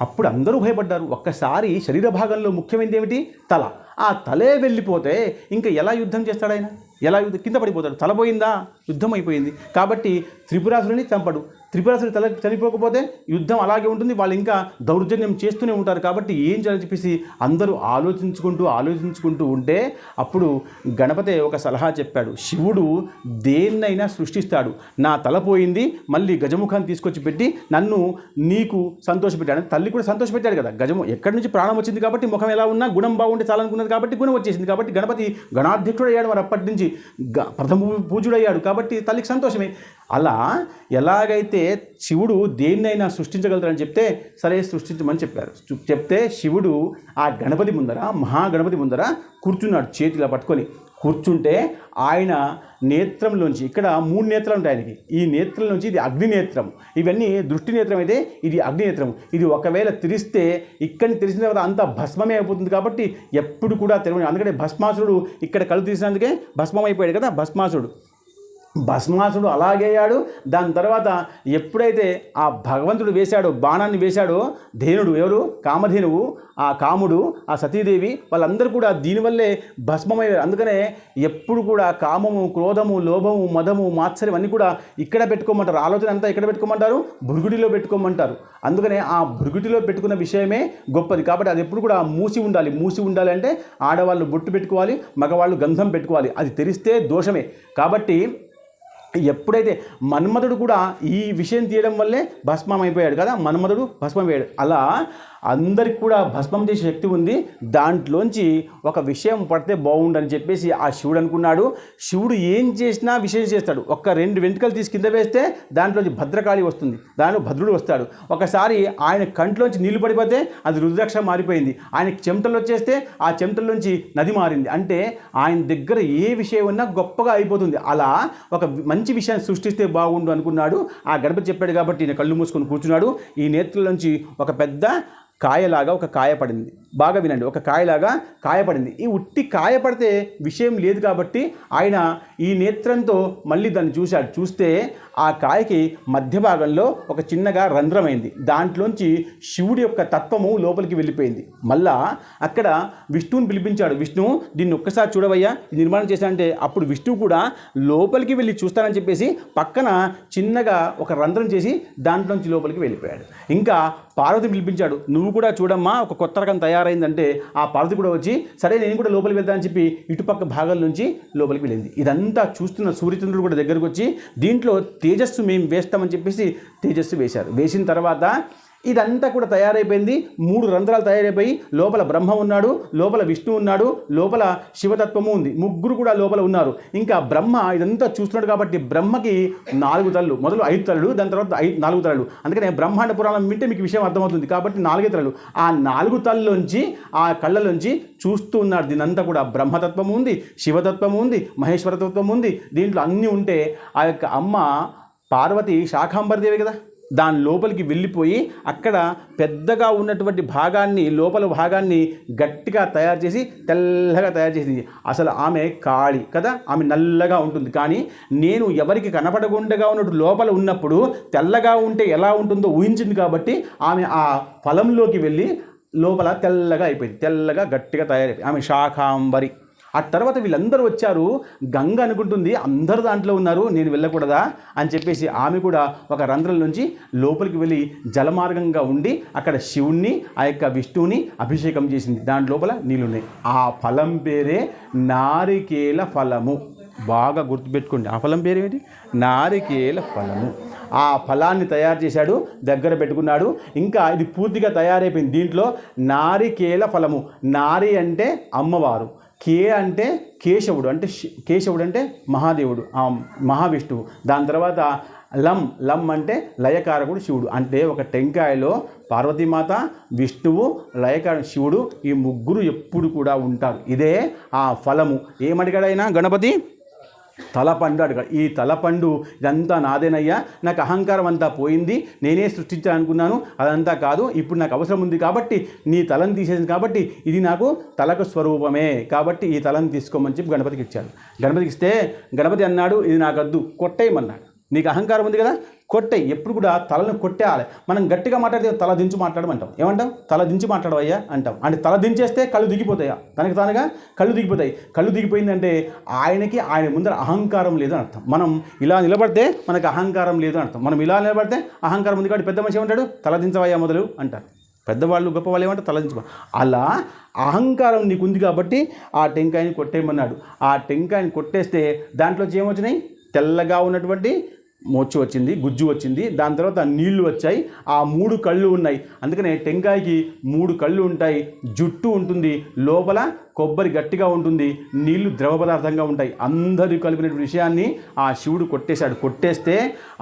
అప్పుడు అందరూ భయపడ్డారు. ఒక్కసారి శరీర భాగంలో ముఖ్యమైనది ఏమిటి? తల. ఆ తలే వెళ్ళిపోతే ఇంకా ఎలా యుద్ధం చేస్తాడు ఆయన? కింద పడిపోతాడు. తల పోయిందా యుద్ధం అయిపోయింది. కాబట్టి త్రిపురాసురుని చంపడు. త్రిపురాసుడు చనిపోకపోతే యుద్ధం అలాగే ఉంటుంది, వాళ్ళు ఇంకా దౌర్జన్యం చేస్తూనే ఉంటారు. కాబట్టి ఏం చేయాలని చెప్పేసి అందరూ ఆలోచించుకుంటూ ఉంటే అప్పుడు గణపతి ఒక సలహా చెప్పాడు. శివుడు దేన్నైనా సృష్టిస్తాడు, నా తల పోయింది మళ్ళీ గజముఖాన్ని తీసుకొచ్చి పెట్టి నన్ను నీకు సంతోషపెట్టాడు. తల్లి కూడా సంతోషపెట్టాడు కదా, గజము ఎక్కడి నుంచి ప్రాణం వచ్చింది కాబట్టి ముఖం ఎలా ఉన్నా గుణం బాగుంటే చాలనుకున్నది కాబట్టి గుణం వచ్చేసింది. కాబట్టి గణపతి గణాధ్యక్షుడు అయ్యాడు, మరి అప్పటి నుంచి ప్రథమ పూజుడయ్యాడు. కాబట్టి తల్లికి సంతోషమే. అలా ఎలాగైతే శివుడు దేన్నైనా సృష్టించగలుగుతారని చెప్తే సరే సృష్టించమని చెప్పారు. చెప్తే శివుడు ఆ గణపతి ముందర, మహాగణపతి ముందర కూర్చున్నాడు, చేతిలా పట్టుకొని కూర్చుంటే ఆయన నేత్రంలోంచి, ఇక్కడ 3 నేత్రాలు ఉంటాయి ఆయనకి, ఈ నేత్రంలోంచి ఇది అగ్నినేత్రం, ఇవన్నీ దృష్టి నేత్రం అయితే ఇది అగ్నినేత్రం. ఇది ఒకవేళ తెరిస్తే ఇక్కడిని తెరిచిన తర్వాత అంతా భస్మమే అయిపోతుంది. కాబట్టి ఎప్పుడు కూడా తెరవని, అందుకని భస్మాసురుడు ఇక్కడ కళ్ళు తీసినందుకే భస్మం అయిపోయాడు కదా భస్మాసుడు అలాగేయాడు. దాని తర్వాత ఎప్పుడైతే ఆ భగవంతుడు వేశాడో, బాణాన్ని వేశాడో, ధేనుడు ఎవరు, కామధేనువు, ఆ కాముడు, ఆ సతీదేవి, వాళ్ళందరూ కూడా దీనివల్లే భస్మమయ్యారు. అందుకనే ఎప్పుడు కూడా కామము, క్రోధము, లోభము, మదము, మాత్సర్యం అన్నీ కూడా ఇక్కడ పెట్టుకోమంటారు. ఆలోచన అంతా ఇక్కడ పెట్టుకోమంటారు, భృగుడిలో పెట్టుకోమంటారు. అందుకనే ఆ భృగుడిలో పెట్టుకున్న విషయమే గొప్పది. కాబట్టి అది ఎప్పుడు కూడా మూసి ఉండాలి అంటే ఆడవాళ్ళు బొట్టు పెట్టుకోవాలి, మగవాళ్ళు గంధం పెట్టుకోవాలి. అది తెరిస్తే దోషమే. కాబట్టి ఎప్పుడైతే మన్మధుడు కూడా ఈ విషయం తీయడం వల్లే భస్మం అయిపోయాడు కదా, మన్మధుడు భస్మం అయ్యాడు. అలా అందరికి కూడా భస్మం చేసే శక్తి ఉంది. దాంట్లోంచి ఒక విషయం పడితే బాగుండని చెప్పేసి ఆ శివుడు అనుకున్నాడు. శివుడు ఏం చేసినా విషయం చేస్తాడు. 2 వెంట్రుకలు తీసి కింద వేస్తే దాంట్లోంచి భద్రకాళి వస్తుంది, దాంట్లో భద్రుడు వస్తాడు. ఒకసారి ఆయన కంట్లోంచి నీళ్లు పడిపోతే అది రుద్రాక్ష మారిపోయింది. ఆయనకి చెమటలు వచ్చేస్తే ఆ చెమటల్లోంచి నది మారింది. అంటే ఆయన దగ్గర ఏ విషయం ఉన్నా గొప్పగా అయిపోతుంది. అలా ఒక మంచి విషయాన్ని సృష్టిస్తే బాగుండు అనుకున్నాడు. ఆ గణపతి చెప్పాడు కాబట్టి ఈయన కళ్ళు మూసుకొని కూర్చున్నాడు. ఈ నేత్రంలోంచి ఒక పెద్ద కాయలాగా ఒక కాయ పడింది. బాగా వినండి, ఒక కాయలాగా కాయ పడింది. ఈ ఉట్టి కాయ పడితే విషయం లేదు కాబట్టి ఆయన ఈ నేత్రంతో మళ్ళీ దాన్ని చూశాడు. చూస్తే ఆ కాయకి మధ్య భాగంలో ఒక చిన్నగా రంధ్రమైంది. దాంట్లోంచి శివుడి యొక్క తత్వము లోపలికి వెళ్ళిపోయింది. మళ్ళా అక్కడ విష్ణువుని పిలిపించాడు. విష్ణువు దీన్ని ఒక్కసారి చూడవయ్యా, నిర్మాణం చేశానంటే అప్పుడు విష్ణువు కూడా లోపలికి వెళ్ళి చూస్తానని చెప్పేసి పక్కన చిన్నగా ఒక రంధ్రం చేసి దాంట్లోంచి లోపలికి వెళ్ళిపోయాడు. ఇంకా పార్వతిని పిలిపించాడు. నువ్వు కూడా చూడమ్మా, ఒక కొత్త రకం తయారైందంటే ఆ పార్వతి కూడా వచ్చి సరే నేను కూడా లోపలికి వెళ్తానని చెప్పి ఇటుపక్క భాగాల నుంచి లోపలికి వెళ్ళింది. ఇదంతా చూస్తున్న సూర్యచంద్రుడు కూడా దగ్గరకు వచ్చి దీంట్లో తేజస్సు మేము వేస్తామని చెప్పేసి తేజస్సు వేశారు. వేసిన తర్వాత ఇదంతా కూడా తయారైపోయింది. 3 రంధ్రాలు తయారైపోయి లోపల బ్రహ్మ ఉన్నాడు, లోపల విష్ణు ఉన్నాడు, లోపల శివతత్వము ఉంది. 3 కూడా లోపల ఉన్నారు. ఇంకా బ్రహ్మ ఇదంతా చూస్తున్నాడు కాబట్టి బ్రహ్మకి 4 తలలు, మొదలు 5 తలలు, దాని తర్వాత 4 తలలు. అందుకనే బ్రహ్మాండ పురాణం వింటే మీకు విషయం అర్థమవుతుంది. కాబట్టి 4 తలలు. ఆ 4 తలలోంచి ఆ కళ్ళలోంచి చూస్తూ ఉన్నాడు. దీనంతా కూడా బ్రహ్మతత్వము ఉంది, శివతత్వము ఉంది, మహేశ్వరతత్వం ఉంది. దీంట్లో అన్నీ ఉంటే ఆ యొక్క అమ్మ పార్వతి శాకాంబరదేవి కదా, దాని లోపలికి వెళ్ళిపోయి అక్కడ పెద్దగా ఉన్నటువంటి భాగాన్ని, లోపల భాగాన్ని గట్టిగా తయారు చేసి తెల్లగా తయారు చేసింది. అసలు ఆమె కాళి కదా, ఆమె నల్లగా ఉంటుంది. కానీ నేను ఎవరికి కనపడకుండా ఉన్నట్టు లోపల ఉన్నప్పుడు తెల్లగా ఉంటే ఎలా ఉంటుందో ఊహించింది కాబట్టి ఆమె ఆ ఫలంలోకి వెళ్ళి లోపల తెల్లగా అయిపోయింది, తెల్లగా గట్టిగా తయారైపోయింది. ఆమె శాకాంబరి. ఆ తర్వాత వీళ్ళందరూ వచ్చారు. గంగ అనుకుంటుంది అందరూ దాంట్లో ఉన్నారు, నేను వెళ్ళకూడదా అని చెప్పేసి ఆమె కూడా ఒక రంధ్రం నుంచి లోపలికి వెళ్ళి జలమార్గంగా ఉండి అక్కడ శివుణ్ణి, ఆ యొక్క విష్ణువుని అభిషేకం చేసింది. దాని లోపల నీళ్ళున్నాయి. ఆ ఫలం పేరే నారికేల ఫలము. బాగా గుర్తుపెట్టుకోండి, ఆ ఫలం పేరేమిటి? నారికేల ఫలము. ఆ ఫలాన్ని తయారు చేశాడు, దగ్గర పెట్టుకున్నాడు. ఇంకా ఇది పూర్తిగా తయారైపోయింది. దీంట్లో నారికేల ఫలము. నారి అంటే అమ్మవారు, కే అంటే కేశవుడు, అంటే కేశవుడు అంటే మహాదేవుడు, మహావిష్ణువు. దాని తర్వాత లం అంటే లయకారకుడు శివుడు. అంటే ఒక టెంకాయలో పార్వతీమాత, విష్ణువు, లయకారకుడు శివుడు, ఈ 3 ఎప్పుడు కూడా ఉంటారు. ఇదే ఆ ఫలము. ఏమడిగాడైనా గణపతి? తలపండు అడిగాడు. ఈ తలపండు ఇదంతా నాదేనయ్యా, నాకు అహంకారం అంతా పోయింది, నేనే సృష్టించాను అనుకున్నాను, అదంతా కాదు, ఇప్పుడు నాకు అవసరం ఉంది కాబట్టి నీ తలను తీసేసింది కాబట్టి ఇది నాకు తలకు స్వరూపమే, కాబట్టి ఈ తలను తీసుకోమని చెప్పి గణపతికి ఇచ్చాడు. గణపతికి ఇస్తే గణపతి అన్నాడు ఇది నాకద్దు, కొట్టేయమన్నాడు. నీకు అహంకారం ఉంది కదా, కొట్టేయి. ఎప్పుడు కూడా తలను కొట్టేయాలి. మనం గట్టిగా మాట్లాడితే తల దించి మాట్లాడమంటాం. ఏమంటాం? తల దించి మాట్లాడవయ్యా అంటాం. అంటే తల దించేస్తే కళ్ళు దిగిపోతాయా? తనకి తానుగా కళ్ళు దిగిపోతాయి. కళ్ళు దిగిపోయిందంటే ఆయన ముందర అహంకారం లేదు అని అర్థం. మనం ఇలా నిలబడితే మనకు అహంకారం లేదు అని అర్థం. మనం ఇలా నిలబడితే అహంకారం ఉంది కాబట్టి పెద్ద మనిషి ఏమంటాడు? తల దించవయ్యా మొదలు అంటారు. పెద్దవాళ్ళు గొప్పవాళ్ళు ఏమంటారు? తల దించ. అలా అహంకారం నీకు ఉంది కాబట్టి ఆ టెంకాయని కొట్టేయమన్నాడు. ఆ టెంకాయని కొట్టేస్తే దాంట్లోంచి ఏమొచ్చినాయి? తెల్లగా ఉన్నటువంటి మోచ్చు వచ్చింది, గుజ్జు వచ్చింది. దాని తర్వాత నీళ్లు వచ్చాయి. ఆ 3 కళ్ళు ఉన్నాయి. అందుకనే టెంకాయకి 3 కళ్ళు ఉంటాయి, జుట్టు ఉంటుంది, లోపల కొబ్బరి గట్టిగా ఉంటుంది, నీళ్లు ద్రవ పదార్థంగా ఉంటాయి. అందరూ కలిపినటువంటి విషయాన్ని ఆ శివుడు కొట్టేశాడు. కొట్టేస్తే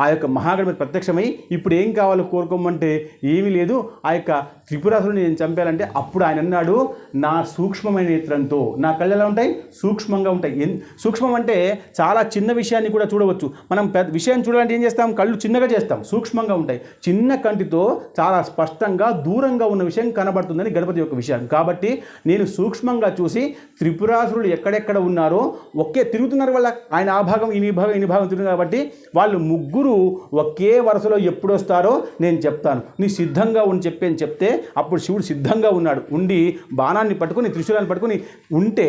ఆ యొక్క మహాగణపతి ప్రత్యక్షమై ఇప్పుడు ఏం కావాలో కోరుకోమంటే ఏమీ లేదు, ఆ యొక్క త్రిపురాసురుని నేను చంపాలంటే అప్పుడు ఆయన అన్నాడు, నా సూక్ష్మమైన నేత్రంతో. నా కళ్ళు ఎలా ఉంటాయి? సూక్ష్మంగా ఉంటాయి. సూక్ష్మం అంటే చాలా చిన్న విషయాన్ని కూడా చూడవచ్చు. మనం పెద్ద విషయాన్ని చూడాలంటే ఏం చేస్తాం? కళ్ళు చిన్నగా చేస్తాం, సూక్ష్మంగా ఉంటాయి. చిన్న కంటితో చాలా స్పష్టంగా దూరంగా ఉన్న విషయం కనబడుతుందని గణపతి యొక్క విషయం. కాబట్టి నేను సూక్ష్మంగా చూసి త్రిపురాసురులు ఎక్కడెక్కడ ఉన్నారో ఒకే తిరుగుతున్నారు. వాళ్ళ ఆయన ఆ భాగం ఈ భాగం తిరుగుతున్నారు కాబట్టి వాళ్ళు ముగ్గురు ఒకే వరుసలో ఎప్పుడు వస్తారో నేను చెప్తాను, నీ సిద్ధంగా ఉండి చెప్తే అప్పుడు శివుడు సిద్ధంగా ఉన్నాడు. ఉండి బాణాన్ని పట్టుకుని త్రిశూలాన్ని పట్టుకుని ఉంటే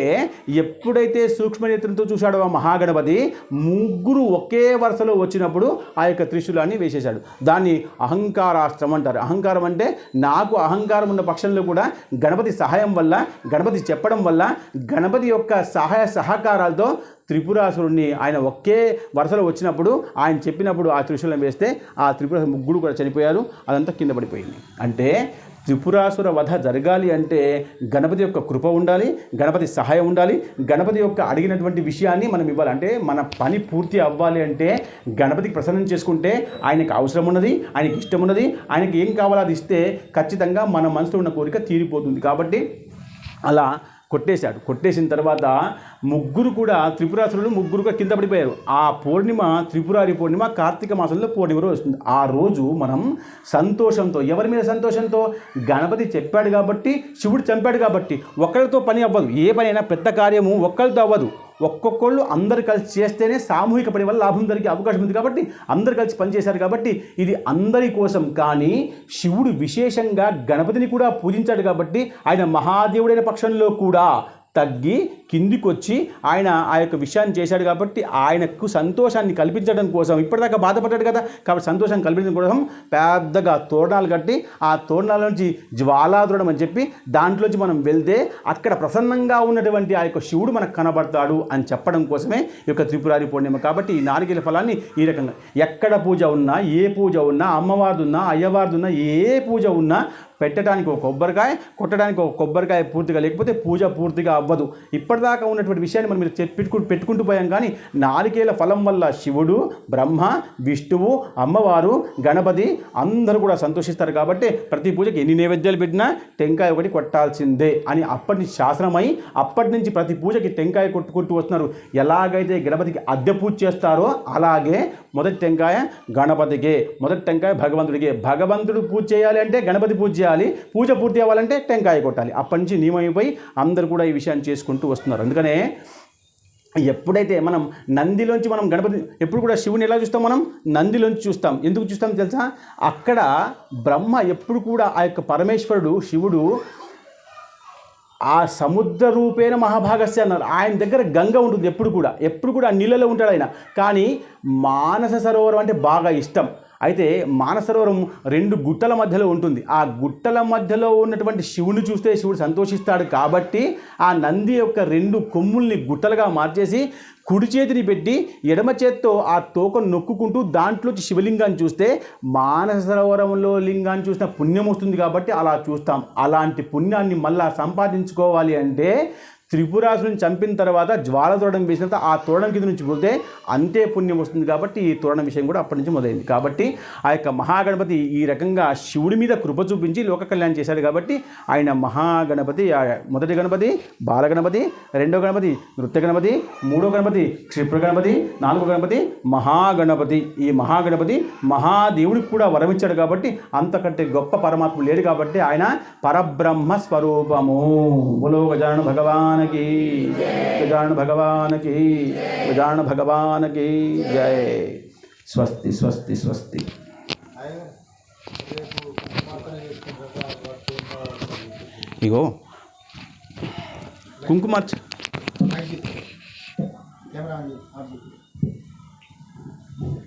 ఎప్పుడైతే సూక్ష్మనేత్రంతో చూశాడో ఆ మహాగణపతి ముగ్గురు ఒకే వరుసలో వచ్చినప్పుడు ఆ యొక్క త్రిశూలాన్ని వేసేశాడు. దాన్ని అహంకారాస్త్రం అంటారు. అహంకారం అంటే నాకు అహంకారం ఉన్న పక్షంలో కూడా గణపతి సహాయం వల్ల, గణపతి చెప్పడం వల్ల, గణపతి యొక్క సహాయ సహకారాలతో త్రిపురాసురుణ్ణి ఆయన ఒకే వరుసలో వచ్చినప్పుడు ఆయన చెప్పినప్పుడు ఆ త్రిశూలం వేస్తే ఆ త్రిపురాసురు ముగ్గురు కూడా చనిపోయారు. అదంతా కింద పడిపోయింది. అంటే త్రిపురాసుర వధ జరగాలి అంటే గణపతి యొక్క కృప ఉండాలి, గణపతి సహాయం ఉండాలి, గణపతి యొక్క అడిగినటువంటి విషయాన్ని మనం ఇవ్వాలి. అంటే మన పని పూర్తి అవ్వాలి అంటే గణపతికి ప్రసన్నం చేసుకుంటే ఆయనకు అవసరం ఉన్నది, ఆయనకి ఇష్టం ఉన్నది, ఆయనకి ఏం కావాలో అది ఇస్తే ఖచ్చితంగా మన మనసులో ఉన్న కోరిక తీరిపోతుంది. కాబట్టి అలా కొట్టేశాడు. కొట్టేసిన తర్వాత ముగ్గురు కూడా త్రిపురాసురులు ముగ్గురుగా కింద పడిపోయారు. ఆ పూర్ణిమ త్రిపురారి పూర్ణిమ కార్తీక మాసంలో పూర్ణిమ రోజు వస్తుంది. ఆ రోజు మనం సంతోషంతో, ఎవరి మీద సంతోషంతో? గణపతి చెప్పాడు కాబట్టి, శివుడు చంపాడు కాబట్టి. ఒక్కరితో పని అవ్వదు. ఏ పని అయినా పెద్ద కార్యము ఒక్కరితో అవ్వదు. ఒక్కొక్కళ్ళు అందరు కలిసి చేస్తేనే సామూహిక పని వల్ల లాభం జరిగే అవకాశం ఉంది. కాబట్టి అందరు కలిసి పనిచేశారు కాబట్టి ఇది అందరి కోసం. కానీ శివుడు విశేషంగా గణపతిని కూడా పూజించాడు కాబట్టి ఆయన మహాదేవుడైన పక్షంలో కూడా తగ్గి కిందికి వచ్చి ఆయన ఆ యొక్క విషయాన్ని చేశాడు కాబట్టి ఆయనకు సంతోషాన్ని కల్పించడం కోసం, ఇప్పటిదాకా బాధపడ్డాడు కదా, కాబట్టి సంతోషాన్ని కల్పించడం కోసం పెద్దగా తోరణాలు కట్టి ఆ తోరణాల నుంచి జ్వాలాదురణం అని చెప్పి దాంట్లోంచి మనం వెళ్తే అక్కడ ప్రసన్నంగా ఉన్నటువంటి ఆ యొక్క శివుడు మనకు కనబడతాడు అని చెప్పడం కోసమే ఈ యొక్క త్రిపురారి పూర్ణిమ. కాబట్టి ఈ నారికేల ఫలాన్ని ఈ రకంగా ఎక్కడ పూజ ఉన్నా, ఏ పూజ ఉన్నా, అమ్మవారిది ఉన్నా, అయ్యవారిది ఉన్నా, ఏ పూజ ఉన్నా పెట్టడానికి ఒక కొబ్బరికాయ, కొట్టడానికి ఒక కొబ్బరికాయ పూర్తిగా లేకపోతే పూజ పూర్తిగా అవ్వదు. ఇప్పటిదాకా ఉన్నటువంటి విషయాన్ని మనం పెట్టుకుంటూ పోయాం. కానీ నారికేల ఫలం వల్ల శివుడు, బ్రహ్మ, విష్ణువు, అమ్మవారు, గణపతి అందరూ కూడా సంతోషిస్తారు. కాబట్టి ప్రతి పూజకి ఎన్ని నైవేద్యాలు పెట్టినా టెంకాయ ఒకటి కొట్టాల్సిందే అని అప్పటి నుంచి శాసనమై అప్పటి నుంచి ప్రతి పూజకి టెంకాయ కొట్టుకుంటూ వస్తున్నారు. ఎలాగైతే గణపతికి అద్దె పూజ చేస్తారో అలాగే మొదటి టెంకాయ గణపతికే, మొదటి టెంకాయ భగవంతుడికే. భగవంతుడు పూజ చేయాలి అంటే గణపతి పూజ చేయాలి, పూజ పూర్తి అవ్వాలంటే టెంకాయ కొట్టాలి. అప్పటి నుంచి నియమైపోయి అందరూ కూడా ఈ విషయాన్ని చేసుకుంటూ వస్తున్నారు. అందుకనే ఎప్పుడైతే మనం నందిలోంచి మనం గణపతి ఎప్పుడు కూడా శివుని ఎలా చూస్తాం? మనం నందిలోంచి చూస్తాం. ఎందుకు చూస్తాం తెలుసా? అక్కడ బ్రహ్మ ఎప్పుడు కూడా ఆ యొక్క పరమేశ్వరుడు శివుడు ఆ సముద్ర రూపేణ మహాభాగస్య అన్నారు. ఆయన దగ్గర గంగ ఉంటుంది ఎప్పుడు కూడా ఆ నీళ్ళలో ఉంటాడు ఆయన. కానీ మానస సరోవరం అంటే బాగా ఇష్టం. అయితే మానసరోవరం 2 గుట్టల మధ్యలో ఉంటుంది. ఆ గుట్టల మధ్యలో ఉన్నటువంటి శివుని చూస్తే శివుడు సంతోషిస్తాడు. కాబట్టి ఆ నంది యొక్క 2 కొమ్ముల్ని గుట్టలుగా మార్చేసి కుడి చేతిని పెట్టి ఎడమ చేత్తో ఆ తోకను నొక్కుంటూ దాంట్లోంచి శివలింగాన్ని చూస్తే మానస సరోవరంలో లింగాన్ని చూసిన పుణ్యం వస్తుంది. కాబట్టి అలా చూస్తాం. అలాంటి పుణ్యాన్ని మళ్ళా సంపాదించుకోవాలి అంటే త్రిపురాసుని చంపిన తర్వాత జ్వాల తోరణం వేసిన తర్వాత ఆ తోరణం కింద నుంచి పోతే అంతే పుణ్యం వస్తుంది. కాబట్టి ఈ తోరణం విషయం కూడా అప్పటి నుంచి మొదలైంది. కాబట్టి ఆ యొక్క మహాగణపతి ఈ రకంగా శివుడి మీద కృప చూపించి లోక కళ్యాణం చేశాడు. కాబట్టి ఆయన మహాగణపతి, మొదటి గణపతి బాలగణపతి, రెండో గణపతి నృత్య గణపతి, మూడో గణపతి క్షిప్ర గణపతి, నాలుగో గణపతి మహాగణపతి. ఈ మహాగణపతి మహాదేవుడికి కూడా వరమిచ్చాడు. కాబట్టి అంతకంటే గొప్ప పరమాత్మ లేడు. కాబట్టి ఆయన పరబ్రహ్మ స్వరూపము. బోలో గజానన భగవాన్ की गजानन भगवान की जय। స్వస్తి స్వస్తి స్వస్తి. ఇగో కుంకుమార్చ. కెమెరా